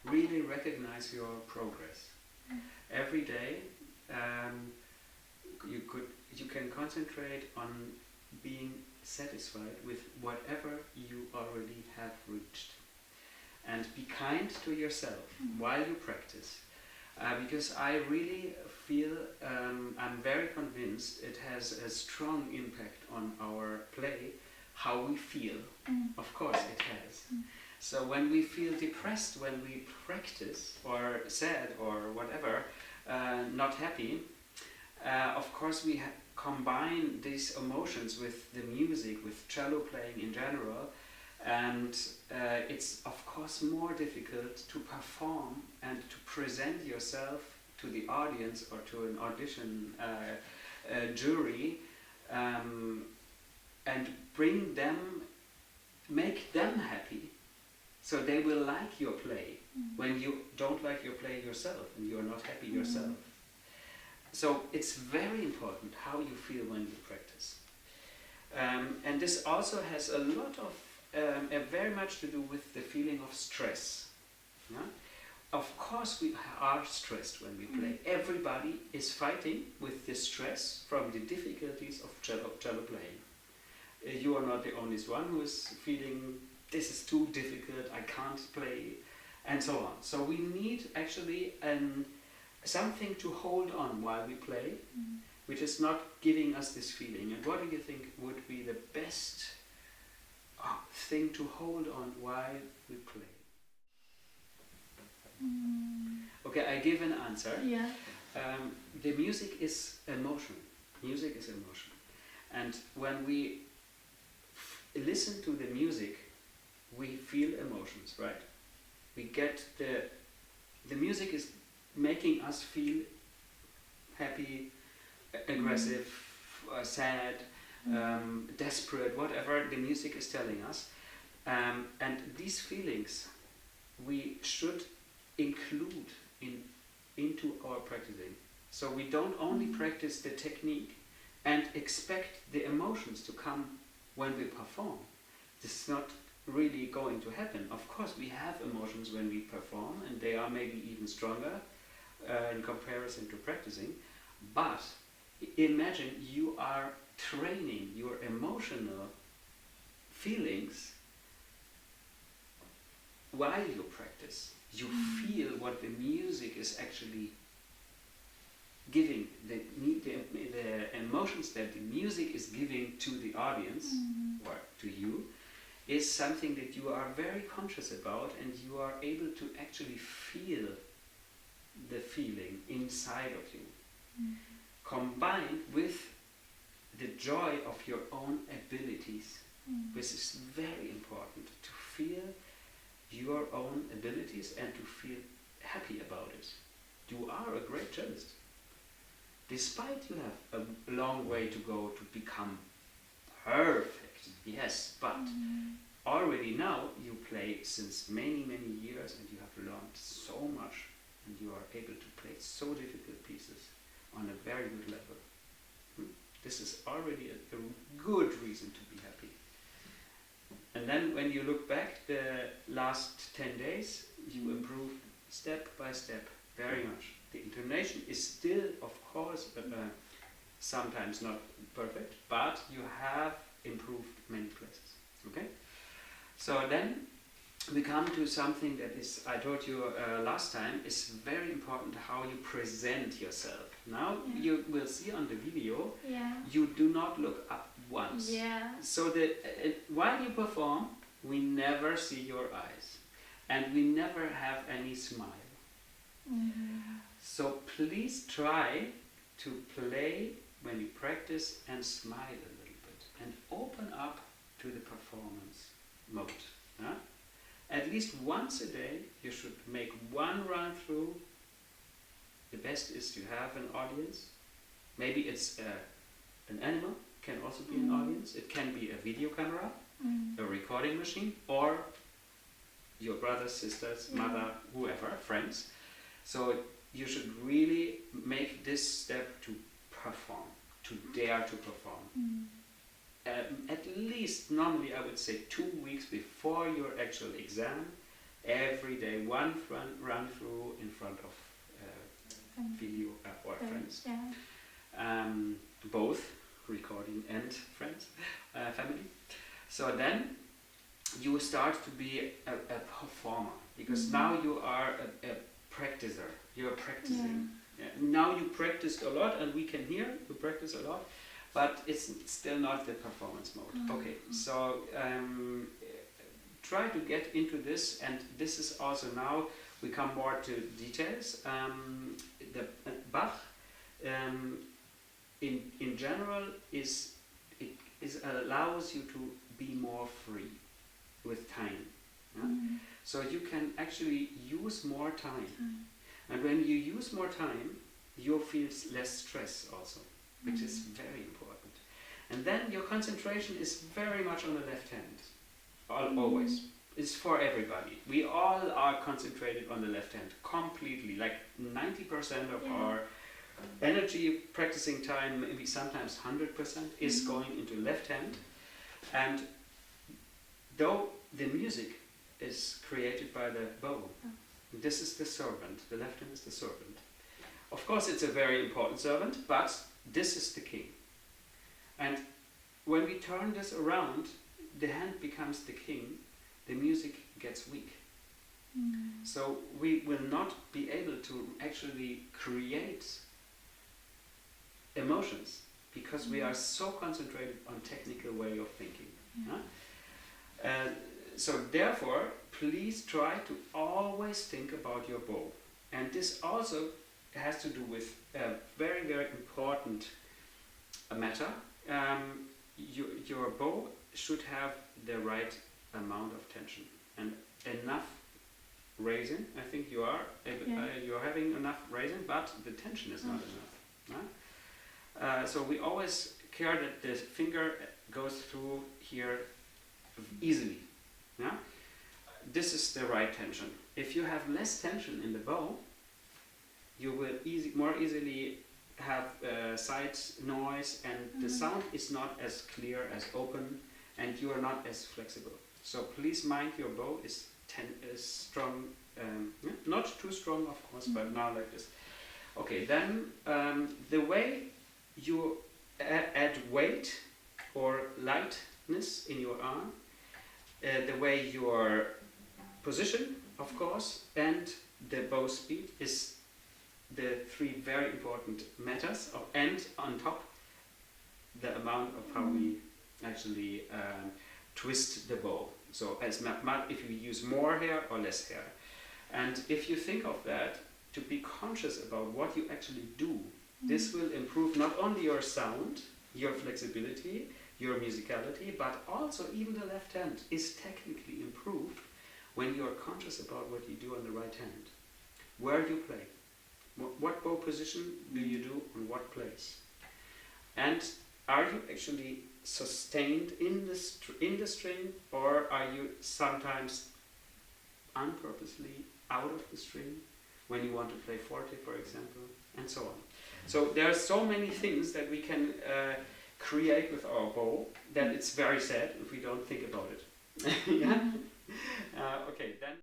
really recognize your progress. Every day you can concentrate on being satisfied with whatever you already have reached. And be kind to yourself while you practice. Because I really feel, I'm very convinced it has a strong impact on our play, how we feel. Of course it has. So when we feel depressed, when we practice, or sad, or whatever, not happy, of course we combine these emotions with the music, with cello playing in general, and it's of course more difficult to perform and to present yourself to the audience or to an audition jury, and make them happy, so they will like your play when you don't like your play yourself and you're not happy yourself. So it's very important how you feel when you practice. And this also has a lot of very much to do with the feeling of stress. Yeah? Of course we are stressed when we play. Everybody is fighting with the stress from the difficulties of cello playing. You are not the only one who is feeling this is too difficult, I can't play, and so on. So we need actually something to hold on while we play, which is not giving us this feeling. And what do you think would be the best thing to hold on while we play? Okay, I give an answer. Yeah. The music is emotion. Music is emotion. And when we listen to the music, we feel emotions, right? We get the music is making us feel happy, aggressive, sad, desperate, whatever the music is telling us. And these feelings we should include into our practicing. So we don't only practice the technique and expect the emotions to come when we perform. This is not really going to happen. Of course we have emotions when we perform, and they are maybe even stronger in comparison to practicing, but imagine you are training your emotional feelings while you practice. You feel what the music is actually giving, the emotions that the music is giving to the audience or to you, is something that you are very conscious about, and you are able to actually feel the feeling inside of you, combined with the joy of your own abilities, which is very important, to feel your own abilities and to feel happy about it. You are a great cellist. Despite you have a long way to go to become perfect, yes, but already now you play since many, many years, and you have learned so much, and you are able to play so difficult pieces on a very good level. This is already a good reason to be happy. And then when you look back the last 10 days, you improve step by step very much. The intonation is still, of course, sometimes not perfect, but you have improved many places. Okay? So then we come to something that is, I told you last time, is very important, how you present yourself. Now you will see on the video, you do not look up once. So that while you perform, we never see your eyes, and we never have any smile. So please try to play when you practice and smile a little bit and open up to the performance mode. At least once a day you should make one run through. The best is to have an audience. Maybe it's an animal, can also be an audience. It can be a video camera, a recording machine, or your brothers, sisters, mother, whoever, friends. So you should really make this step to perform, to dare to perform. At least, normally I would say 2 weeks before your actual exam, every day, one run through in front of video or friends. Yeah. Both recording and friends, family. So then you start to be a performer, because now you are a practicer. You are practicing. Yeah. Now you practiced a lot, and we can hear you practice a lot, but it's still not the performance mode. Okay, so try to get into this, and this is also now we come more to details. The Bach, in general, is allows you to be more free with time. Yeah? So you can actually use more time, and when you use more time, you feel less stress also, which is very important. And then your concentration is very much on the left hand, always. It's for everybody. We all are concentrated on the left hand completely, like 90% of our energy practicing time, maybe sometimes 100%, is going into left hand. And though the music is created by the bow, this is the servant. The left hand is the servant. Of course, it's a very important servant, but this is the king. And when we turn this around, the hand becomes the king, the music gets weak. So we will not be able to actually create emotions, because we are so concentrated on technical way of thinking. So therefore, please try to always think about your bow. And this also has to do with a very, very important matter. Your bow should have the right amount of tension and enough raising. I think you are you're having enough raising, but the tension is not enough. So we always care that the finger goes through here easily. Yeah? This is the right tension. If you have less tension in the bow, you will more easily have side noise, and the sound is not as clear, as open, and you are not as flexible. So please mind your bow is strong, not too strong of course, but now like this. Okay, then the way you add weight or lightness in your arm, the way your position, of course, and the bow speed is the three very important matters, and on top the amount of how we actually twist the bow. So as if you use more hair or less hair. And if you think of that, to be conscious about what you actually do, this will improve not only your sound, your flexibility, your musicality, but also even the left hand is technically improved when you are conscious about what you do on the right hand. Where you play, what bow position do you do on what place, and are you actually sustained in the string, or are you sometimes unpurposely out of the string when you want to play forte, for example, and so on. So there are so many things that we can create with our bow that it's very sad if we don't think about it. Okay, then.